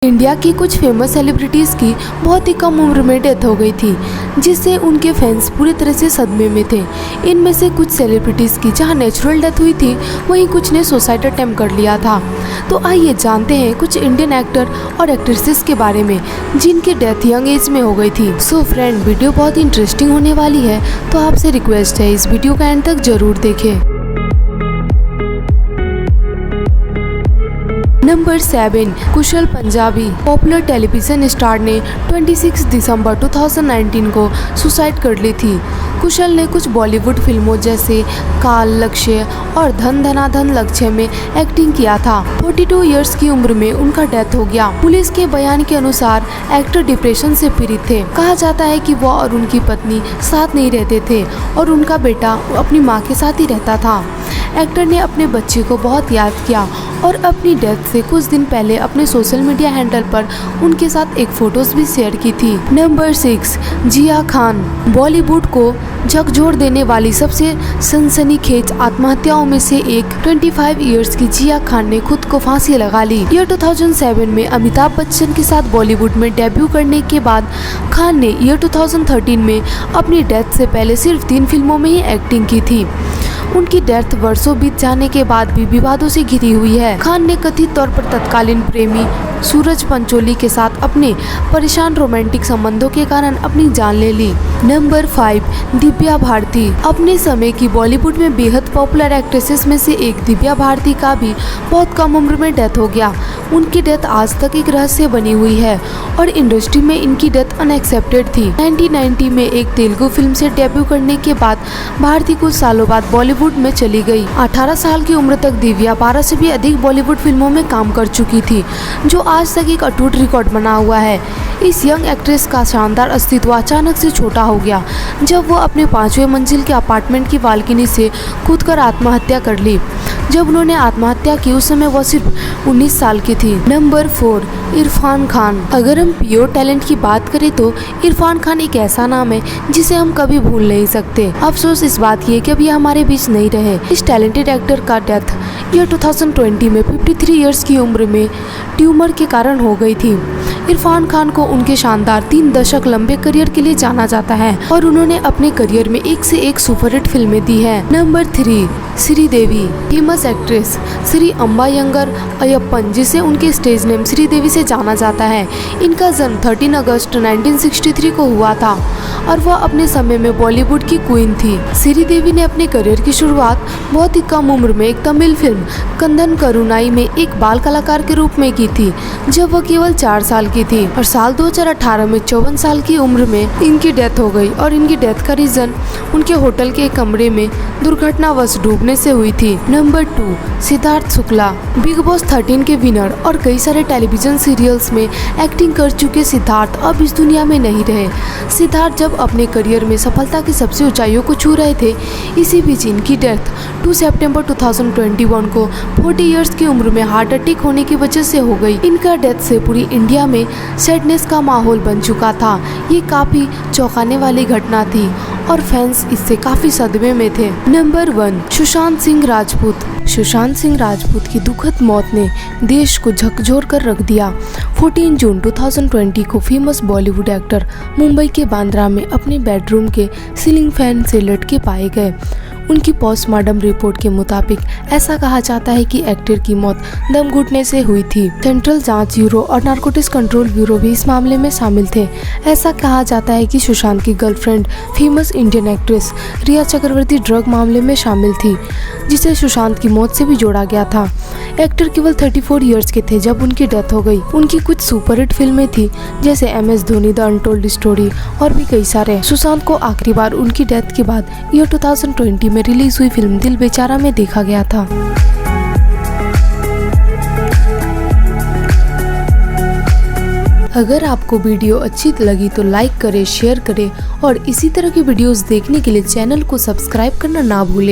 India की कुछ famous celebrities की बहुत ही कम उम्र में डेथ हो गई थी, जिससे उनके फैंस पूरी तरह से सदमे में थे। इनमें से कुछ सेलिब्रिटीज़ की जहां नेचुरल डेथ हुई थी, वहीं कुछ ने सुसाइड अटेम्प्ट कर लिया था। तो आइए जानते हैं कुछ इंडियन एक्टर और एक्ट्रेसेस के बारे में जिनकी डेथ यंग एज में हो गई थी। सो फ्रेंड, वीडियो बहुत ही इंटरेस्टिंग होने वाली है, तो आपसे रिक्वेस्ट है इस वीडियो का एंड तक जरूर देखें। नंबर 7, कुशल पंजाबी। पॉपुलर टेलीविजन स्टार ने 26 दिसंबर 2019 को सुसाइड कर ली थी। कुशल ने कुछ बॉलीवुड फिल्मों जैसे काल, लक्ष्य और धन धना धन लक्ष्य में एक्टिंग किया था। 42 इयर्स की उम्र में उनका डेथ हो गया। पुलिस के बयान के अनुसार एक्टर डिप्रेशन से पीड़ित थे। कहा जाता है कि वो और उनकी पत्नी साथ नहीं रहते थे और उनका बेटा अपनी मां के साथ ही रहता था। एक्टर ने अपने बच्चे को बहुत याद किया और अपनी डेथ से कुछ दिन पहले अपने सोशल मीडिया हैंडल पर उनके साथ एक फोटोज भी शेयर की थी। नंबर 6, जिया खान। बॉलीवुड को झकझोर देने वाली सबसे सनसनीखेज आत्महत्याओं में से एक 25 इयर्स की जिया खान ने खुद को फांसी लगा ली। ईयर 2007 में अमिताभ बच्चन के साथ बॉलीवुड में डेब्यू करने के बाद खान ने ईयर 2013 में अपनी डेथ से पहले सिर्फ 3 फिल्मों में ही एक्टिंग की थी। उनकी डेथ वर्षों बीत जाने के बाद भी विवादों से घिरी हुई है। खान ने कथित तौर पर तत्कालीन प्रेमी सूरज पंचोली के साथ अपने परेशान रोमांटिक संबंधों के कारण अपनी जान ले ली। नंबर 5, दिव्या भारती। अपने समय की बॉलीवुड में बेहद पॉपुलर एक्ट्रेसेस में से एक दिव्या भारती का भी बहुत कम उम्र में डेथ हो गया। उनकी डेथ आज तक एक रहस्य बनी हुई है और इंडस्ट्री में इनकी डेथ अनएक्सेप्टेड थी। 1990 में एक तेलुगु फिल्म से डेब्यू करने के बाद भारती कुछ सालों बाद बॉलीवुड में चली गई। 18 साल की उम्र तक दिव्या 12 से भी अधिक बॉलीवुड फिल्मों में काम कर चुकी थी, जो आज तक एक अटूट रिकॉर्ड बना हुआ है। इस यंग एक्ट्रेस का शानदार अस्तित्व अचानक से छोटा हो गया जब वो अपने 5वें मंजिल के अपार्टमेंट की बालकनी से कूदकर आत्महत्या कर ली। जब उन्होंने आत्महत्या की उस समय वो सिर्फ 19 साल की थी। नंबर 4, इरफान खान। अगर हम प्योर टैलेंट की बात करें तो इरफान खान एक ऐसा नाम है जिसे हम कभी भूल नहीं सकते। अफसोस इस बात की है कि अब ये हमारे बीच नहीं रहे। इस टैलेंटेड एक्टर का डेथ ईयर 2020 में 53 इयर्स की उम्र में ट्यूमर के कारण हो गई थी। इरफान खान को उनके शानदार 3 दशक लंबे करियर के लिए जाना जाता है और उन्होंने अपने करियर में एक से एक सुपरहिट फिल्में दी है। Number 3, Sridevi. Famous actress Shri Ammayangar Ayyapan, जिसे उनके स्टेज नेम श्रीदेवी से जाना जाता है। इनका जन्म 13 अगस्त 1963 को हुआ था और वह अपने समय में बॉलीवुड की क्वीन थी। श्रीदेवी ने अपने करियर की शुरुआत बहुत ही कम उम्र में एक तमिल फिल्म कंदन करुणाई में एक बाल कलाकार के रूप में की थी, जब वह केवल 4 साल की थी। और साल 2018 में 54 साल की उम्र में इनकी डेथ हो गई और इनकी डेथ का रीजन उनके होटल के कमरे में दुर्घटनावश डूबने से हुई थी। Number 2, Siddharth Shukla. Big boss 13 के विनर और कई सारे टेलीविजन सीरियल्स में एक्टिंग कर चुके सिद्धार्थ अब इस दुनिया में नहीं रहे। सिद्धार्थ जब अपने करियर में सफलता की सबसे ऊंचाइयों को छू रहे थे, इसी बीच इनकी डेथ 2 सितंबर 2021 को 40 इयर्स की उम्र में हार्ट अटैक होने की वजह से हो गई। इनका डेथ से पूरी इंडिया में सैडनेस का माहौल बन चुका था। ये काफी चौंकाने वाली घटना थी और फैंस इससे काफी सदमे में थे। नंबर 1, सुशांत सिंह राजपूत। सुशांत सिंह राजपूत की दुखद मौत ने देश को झकझोर कर रख दिया। 14 जून 2020 को फेमस बॉलीवुड एक्टर मुंबई के बांद्रा में अपने बेडरूम के सीलिंग फैन से लटके पाए गए। उनकी पोस्टमार्टम रिपोर्ट के मुताबिक ऐसा कहा जाता है कि एक्टर की मौत दम घुटने से हुई थी। सेंट्रल जांच ब्यूरो और नारकोटिक्स कंट्रोल ब्यूरो भी इस मामले में शामिल थे। ऐसा कहा जाता है कि सुशांत की गर्लफ्रेंड फेमस इंडियन एक्ट्रेस रिया चक्रवर्ती ड्रग मामले में शामिल थी, जिसे सुशांत की मौत से भी जोड़ा गया था। एक्टर केवल 34 इयर्स के थे जब उनकी डेथ हो गई। उनकी कुछ सुपरहिट फिल्में थी जैसे MS Dhoni, the untold story और भी कई सारे। सुशांत को आखिरी बार उनकी डेथ के बाद ईयर 2020 में रिलीज हुई फिल्म दिल बेचारा में देखा गया था। अगर आपको वीडियो अच्छी लगी तो लाइक करें, शेयर करें और इसी तरह की वीडियोस देखने के लिए चैनल को सब्सक्राइब करना ना भूलें।